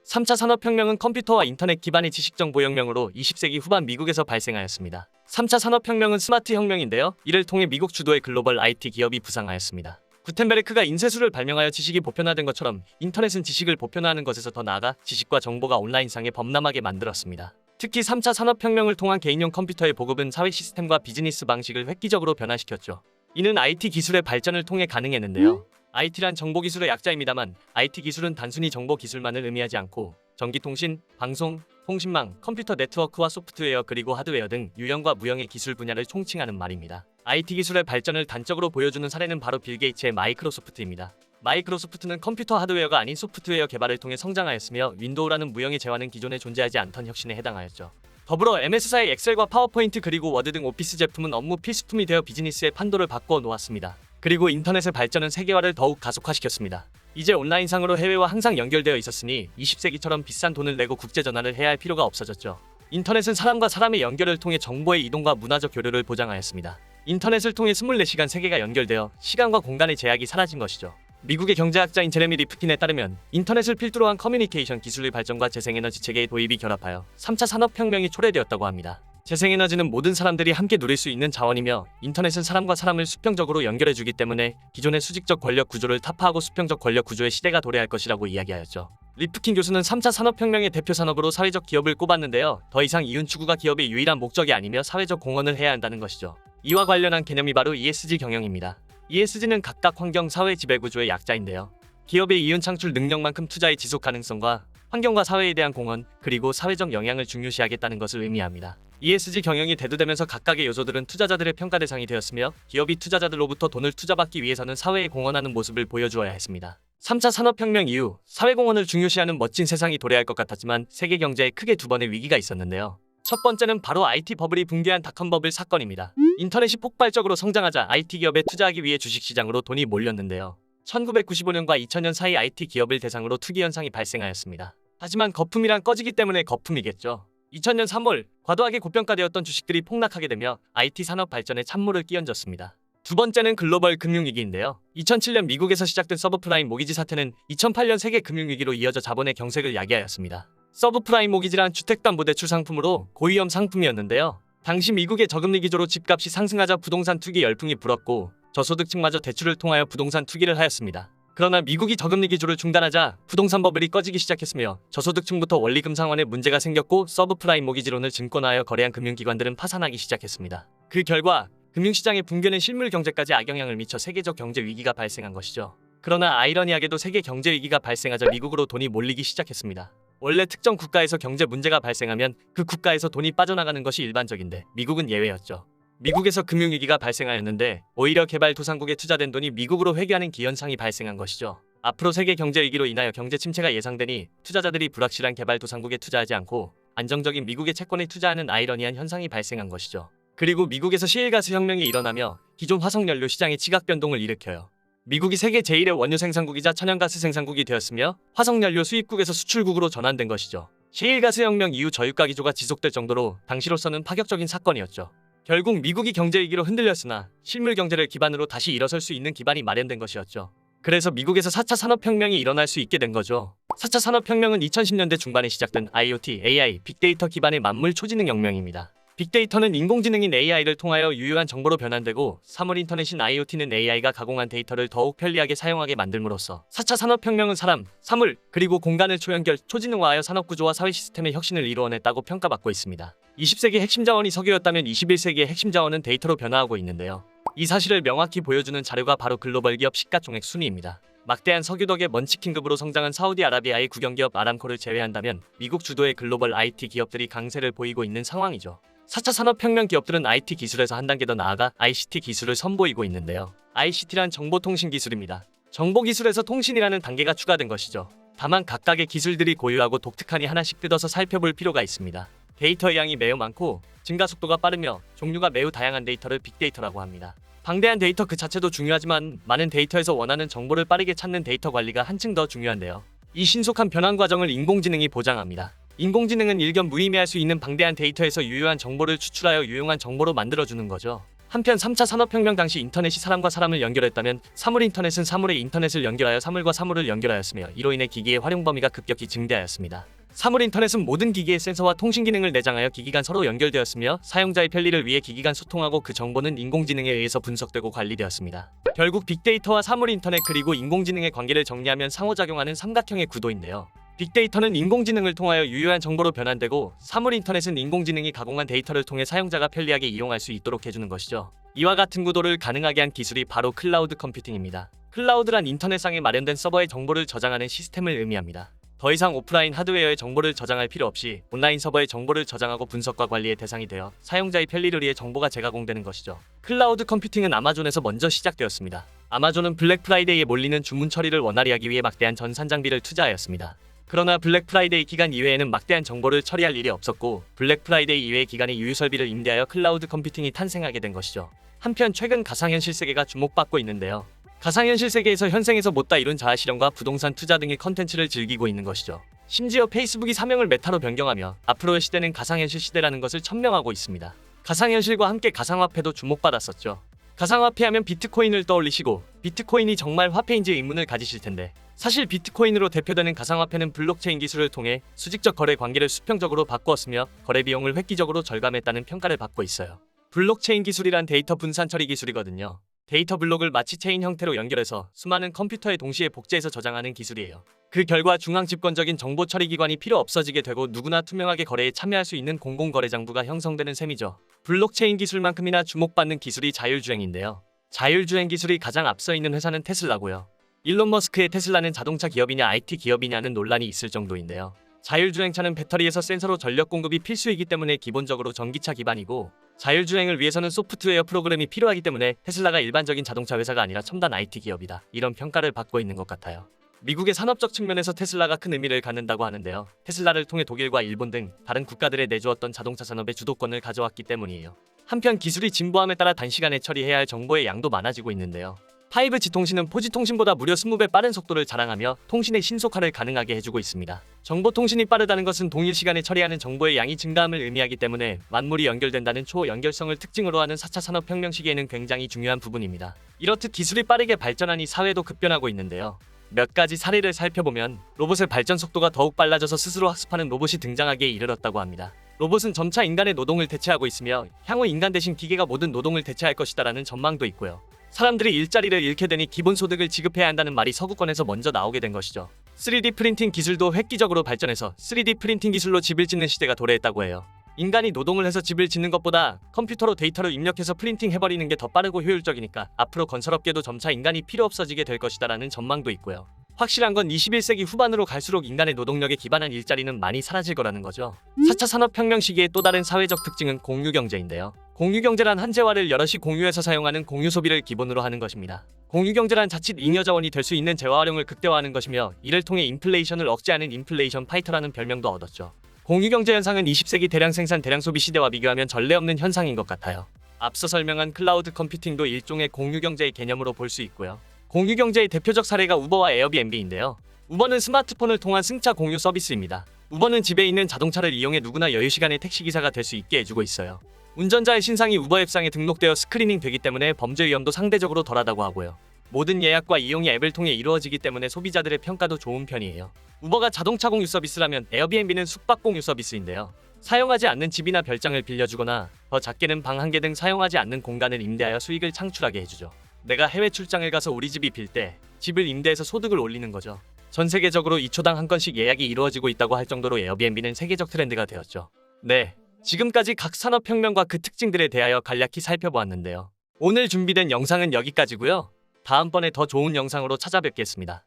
3차 산업혁명은 컴퓨터와 인터넷 기반의 지식정보혁명으로 20세기 후반 미국에서 발생하였습니다. 3차 산업혁명은 스마트 혁명인데요. 이를 통해 미국 주도의 글로벌 IT 기업이 부상하였습니다. 구텐베르크가 인쇄술을 발명하여 지식이 보편화된 것처럼 인터넷은 지식을 보편화하는 것에서 더 나아가 지식과 정보가 온라인상에 범람하게 만들었습니다. 특히 3차 산업혁명을 통한 개인용 컴퓨터의 보급은 사회 시스템과 비즈니스 방식을 획기적으로 변화시켰죠. 이는 IT 기술의 발전을 통해 가능했는데요. IT란 정보기술의 약자입니다만 IT 기술은 단순히 정보기술만을 의미하지 않고 전기통신, 방송, 통신망, 컴퓨터 네트워크와 소프트웨어 그리고 하드웨어 등 유형과 무형의 기술 분야를 총칭하는 말입니다. IT 기술의 발전을 단적으로 보여주는 사례는 바로 빌 게이츠의 마이크로소프트입니다. 마이크로소프트는 컴퓨터 하드웨어가 아닌 소프트웨어 개발을 통해 성장하였으며 윈도우라는 무형의 재화는 기존에 존재하지 않던 혁신에 해당하였죠. 더불어 MS사의 엑셀과 파워포인트 그리고 워드 등 오피스 제품은 업무 필수품이 되어 비즈니스의 판도를 바꿔 놓았습니다. 그리고 인터넷의 발전은 세계화를 더욱 가속화시켰습니다. 이제 온라인상으로 해외와 항상 연결되어 있었으니 20세기처럼 비싼 돈을 내고 국제전화를 해야 할 필요가 없어졌죠. 인터넷은 사람과 사람의 연결을 통해 정보의 이동과 문화적 교류를 보장하였습니다. 인터넷을 통해 24시간 세계가 연결되어 시간과 공간의 제약이 사라진 것이죠. 미국의 경제학자인 제레미 리프킨에 따르면 인터넷을 필두로 한 커뮤니케이션 기술의 발전과 재생에너지 체계의 도입이 결합하여 3차 산업혁명이 초래되었다고 합니다. 재생에너지는 모든 사람들이 함께 누릴 수 있는 자원이며 인터넷은 사람과 사람을 수평적으로 연결해주기 때문에 기존의 수직적 권력 구조를 타파하고 수평적 권력 구조의 시대가 도래할 것이라고 이야기하였죠. 리프킨 교수는 3차 산업혁명의 대표 산업으로 사회적 기업을 꼽았는데요. 더 이상 이윤 추구가 기업의 유일한 목적이 아니며 사회적 공헌을 해야 한다는 것이죠. 이와 관련한 개념이 바로 ESG 경영입니다. ESG는 각각 환경, 사회, 지배구조의 약자인데요. 기업의 이윤 창출 능력만큼 투자의 지속 가능성과 환경과 사회에 대한 공헌, 그리고 사회적 영향을 중요시하겠다는 것을 의미합니다. ESG 경영이 대두되면서 각각의 요소들은 투자자들의 평가 대상이 되었으며 기업이 투자자들로부터 돈을 투자받기 위해서는 사회에 공헌하는 모습을 보여주어야 했습니다. 3차 산업혁명 이후 사회공헌을 중요시하는 멋진 세상이 도래할 것 같았지만 세계 경제에 크게 두 번의 위기가 있었는데요. 첫 번째는 바로 IT 버블이 붕괴한 닷컴 버블 사건입니다. 인터넷이 폭발적으로 성장하자 IT 기업에 투자하기 위해 주식시장으로 돈이 몰렸는데요. 1995년과 2000년 사이 IT 기업을 대상으로 투기 현상이 발생하였습니다. 하지만 거품이란 꺼지기 때문에 거품이겠죠. 2000년 3월 과도하게 고평가되었던 주식들이 폭락하게 되며 IT 산업 발전에 찬물을 끼얹었습니다. 두 번째는 글로벌 금융위기인데요. 2007년 미국에서 시작된 서브프라임 모기지 사태는 2008년 세계 금융위기로 이어져 자본의 경색을 야기하였습니다. 서브프라임 모기지란 주택담보대출 상품으로 고위험 상품이었는데요. 당시 미국의 저금리 기조로 집값이 상승하자 부동산 투기 열풍이 불었고 저소득층마저 대출을 통하여 부동산 투기를 하였습니다. 그러나 미국이 저금리 기조를 중단하자 부동산 버블이 꺼지기 시작했으며 저소득층부터 원리금 상환에 문제가 생겼고 서브프라임 모기지론을 증권화하여 거래한 금융기관들은 파산하기 시작했습니다. 그 결과 금융시장의 붕괴는 실물 경제까지 악영향을 미쳐 세계적 경제 위기가 발생한 것이죠. 그러나 아이러니하게도 세계 경제 위기가 발생하자 미국으로 돈이 몰리기 시작했습니다. 원래 특정 국가에서 경제 문제가 발생하면 그 국가에서 돈이 빠져나가는 것이 일반적인데 미국은 예외였죠. 미국에서 금융위기가 발생하였는데 오히려 개발도상국에 투자된 돈이 미국으로 회귀하는 기현상이 발생한 것이죠. 앞으로 세계 경제 위기로 인하여 경제 침체가 예상되니 투자자들이 불확실한 개발도상국에 투자하지 않고 안정적인 미국의 채권에 투자하는 아이러니한 현상이 발생한 것이죠. 그리고 미국에서 시일가스 혁명이 일어나며 기존 화석연료 시장의 지각 변동을 일으켜요. 미국이 세계 제1의 원유 생산국이자 천연가스 생산국이 되었으며 화석연료 수입국에서 수출국으로 전환된 것이죠. 시일가스 혁명 이후 저유가 기조가 지속될 정도로 당시로서는 파격적인 사건이었죠. 결국 미국이 경제 위기로 흔들렸으나 실물 경제를 기반으로 다시 일어설 수 있는 기반이 마련된 것이었죠. 그래서 미국에서 4차 산업혁명이 일어날 수 있게 된 거죠. 4차 산업혁명은 2010년대 중반에 시작된 IoT, AI, 빅데이터 기반의 만물 초지능 혁명입니다. 빅데이터는 인공지능인 AI를 통하여 유효한 정보로 변환되고 사물 인터넷인 IoT는 AI가 가공한 데이터를 더욱 편리하게 사용하게 만들므로써 4차 산업혁명은 사람, 사물, 그리고 공간을 초연결, 초지능화하여 산업구조와 사회 시스템의 혁신을 이루어냈다고 평가받고 있습니다. 20세기 핵심 자원이 석유였다면 21세기의 핵심 자원은 데이터로 변화하고 있는데요. 이 사실을 명확히 보여주는 자료가 바로 글로벌 기업 시가총액 순위입니다. 막대한 석유 덕에 먼치킨급으로 성장한 사우디아라비아의 국영기업 아람코를 제외한다면 미국 주도의 글로벌 IT 기업들이 강세를 보이고 있는 상황이죠. 4차 산업혁명 기업들은 IT 기술에서 한 단계 더 나아가 ICT 기술을 선보이고 있는데요. ICT란 정보통신 기술입니다. 정보기술에서 통신이라는 단계가 추가된 것이죠. 다만 각각의 기술들이 고유하고 독특하니 하나씩 뜯어서 살펴볼 필요가 있습니다. 데이터의 양이 매우 많고 증가 속도가 빠르며 종류가 매우 다양한 데이터를 빅데이터라고 합니다. 방대한 데이터 그 자체도 중요하지만 많은 데이터에서 원하는 정보를 빠르게 찾는 데이터 관리가 한층 더 중요한데요. 이 신속한 변환 과정을 인공지능이 보장합니다. 인공지능은 일견 무의미할 수 있는 방대한 데이터에서 유효한 정보를 추출하여 유용한 정보로 만들어주는 거죠. 한편 3차 산업혁명 당시 인터넷이 사람과 사람을 연결했다면 사물 인터넷은 사물의 인터넷을 연결하여 사물과 사물을 연결하였으며 이로 인해 기기의 활용 범위가 급격히 증대하였습니다. 사물 인터넷은 모든 기기의 센서와 통신 기능을 내장하여 기기 간 서로 연결되었으며 사용자의 편리를 위해 기기 간 소통하고 그 정보는 인공지능에 의해서 분석되고 관리되었습니다. 결국 빅데이터와 사물 인터넷 그리고 인공지능의 관계를 정리하면 상호작용하는 삼각형의 구도인데요. 빅데이터는 인공지능을 통하여 유효한 정보로 변환되고 사물 인터넷은 인공지능이 가공한 데이터를 통해 사용자가 편리하게 이용할 수 있도록 해주는 것이죠. 이와 같은 구도를 가능하게 한 기술이 바로 클라우드 컴퓨팅입니다. 클라우드란 인터넷상에 마련된 서버에 정보를 저장하는 시스템을 의미합니다. 더 이상 오프라인 하드웨어에 정보를 저장할 필요 없이 온라인 서버에 정보를 저장하고 분석과 관리의 대상이 되어 사용자의 편리를 위해 정보가 재가공되는 것이죠. 클라우드 컴퓨팅은 아마존에서 먼저 시작되었습니다. 아마존은 블랙 프라이데이에 몰리는 주문 처리를 원활히 하기 위해 막대한 전산 장비를 투자하였습니다. 그러나 블랙 프라이데이 기간 이외에는 막대한 정보를 처리할 일이 없었고 블랙 프라이데이 이외의 기간에 유유 설비를 임대하여 클라우드 컴퓨팅이 탄생하게 된 것이죠. 한편 최근 가상현실 세계가 주목받고 있는데요. 가상현실 세계에서 현생에서 못다 이룬 자아실현과 부동산 투자 등의 컨텐츠를 즐기고 있는 것이죠. 심지어 페이스북이 사명을 메타로 변경하며 앞으로의 시대는 가상현실 시대라는 것을 천명하고 있습니다. 가상현실과 함께 가상화폐도 주목받았었죠. 가상화폐 하면 비트코인을 떠올리시고 비트코인이 정말 화폐인지 의문을 가지실 텐데 사실 비트코인으로 대표되는 가상화폐는 블록체인 기술을 통해 수직적 거래 관계를 수평적으로 바꾸었으며 거래 비용을 획기적으로 절감했다는 평가를 받고 있어요. 블록체인 기술이란 데이터 분산 처리 기술이거든요. 데이터 블록을 마치 체인 형태로 연결해서 수많은 컴퓨터에 동시에 복제해서 저장하는 기술이에요. 그 결과 중앙 집권적인 정보 처리 기관이 필요 없어지게 되고 누구나 투명하게 거래에 참여할 수 있는 공공거래장부가 형성되는 셈이죠. 블록체인 기술만큼이나 주목받는 기술이 자율주행인데요. 자율주행 기술이 가장 앞서 있는 회사는 테슬라고요. 일론 머스크의 테슬라는 자동차 기업이냐 IT 기업이냐는 논란이 있을 정도인데요. 자율주행차는 배터리에서 센서로 전력 공급이 필수이기 때문에 기본적으로 전기차 기반이고 자율주행을 위해서는 소프트웨어 프로그램이 필요하기 때문에 테슬라가 일반적인 자동차 회사가 아니라 첨단 IT 기업이다. 이런 평가를 받고 있는 것 같아요. 미국의 산업적 측면에서 테슬라가 큰 의미를 갖는다고 하는데요. 테슬라를 통해 독일과 일본 등 다른 국가들에 내주었던 자동차 산업의 주도권을 가져왔기 때문이에요. 한편 기술이 진보함에 따라 단시간에 처리해야 할 정보의 양도 많아지고 있는데요. 5G 통신은 4G 통신보다 무려 20배 빠른 속도를 자랑하며 통신의 신속화를 가능하게 해주고 있습니다. 정보 통신이 빠르다는 것은 동일 시간에 처리하는 정보의 양이 증가함을 의미하기 때문에 만물이 연결된다는 초연결성을 특징으로 하는 4차 산업혁명 시기에는 굉장히 중요한 부분입니다. 이렇듯 기술이 빠르게 발전하니 사회도 급변하고 있는데요. 몇 가지 사례를 살펴보면 로봇의 발전 속도가 더욱 빨라져서 스스로 학습하는 로봇이 등장하기에 이르렀다고 합니다. 로봇은 점차 인간의 노동을 대체하고 있으며 향후 인간 대신 기계가 모든 노동을 대체할 것이다라는 전망도 있고요. 사람들이 일자리를 잃게 되니 기본소득을 지급해야 한다는 말이 서구권에서 먼저 나오게 된 것이죠. 3D 프린팅 기술도 획기적으로 발전해서 3D 프린팅 기술로 집을 짓는 시대가 도래했다고 해요. 인간이 노동을 해서 집을 짓는 것보다 컴퓨터로 데이터를 입력해서 프린팅 해버리는 게 더 빠르고 효율적이니까 앞으로 건설업계도 점차 인간이 필요 없어지게 될 것이다라는 전망도 있고요. 확실한 건 21세기 후반으로 갈수록 인간의 노동력에 기반한 일자리는 많이 사라질 거라는 거죠. 4차 산업혁명 시기의 또 다른 사회적 특징은 공유경제인데요. 공유경제란 한 재화를 여럿이 공유해서 사용하는 공유소비를 기본으로 하는 것입니다. 공유경제란 자칫 잉여 자원이 될 수 있는 재화 활용을 극대화하는 것이며 이를 통해 인플레이션을 억제하는 인플레이션 파이터라는 별명도 얻었죠. 공유경제 현상은 20세기 대량 생산 대량 소비 시대와 비교하면 전례 없는 현상인 것 같아요. 앞서 설명한 클라우드 컴퓨팅도 일종의 공유경제의 개념으로 볼 수 있고요. 공유경제의 대표적 사례가 우버와 에어비앤비인데요. 우버는 스마트폰을 통한 승차 공유 서비스입니다. 우버는 집에 있는 자동차를 이용해 누구나 여유시간에 택시기사가 될 수 있게 해주고 있어요. 운전자의 신상이 우버 앱상에 등록되어 스크리닝 되기 때문에 범죄 위험도 상대적으로 덜하다고 하고요. 모든 예약과 이용이 앱을 통해 이루어지기 때문에 소비자들의 평가도 좋은 편이에요. 우버가 자동차 공유 서비스라면 에어비앤비는 숙박 공유 서비스인데요. 사용하지 않는 집이나 별장을 빌려주거나 더 작게는 방 한 개 등 사용하지 않는 공간을 임대하여 수익을 창출하게 해주죠. 내가 해외 출장을 가서 우리 집이 빌 때 집을 임대해서 소득을 올리는 거죠. 전 세계적으로 2초당 한 건씩 예약이 이루어지고 있다고 할 정도로 에어비앤비는 세계적 트렌드가 되었죠. 네, 지금까지 각 산업혁명과 그 특징들에 대하여 간략히 살펴보았는데요. 오늘 준비된 영상은 여기까지고요. 다음번에 더 좋은 영상으로 찾아뵙겠습니다.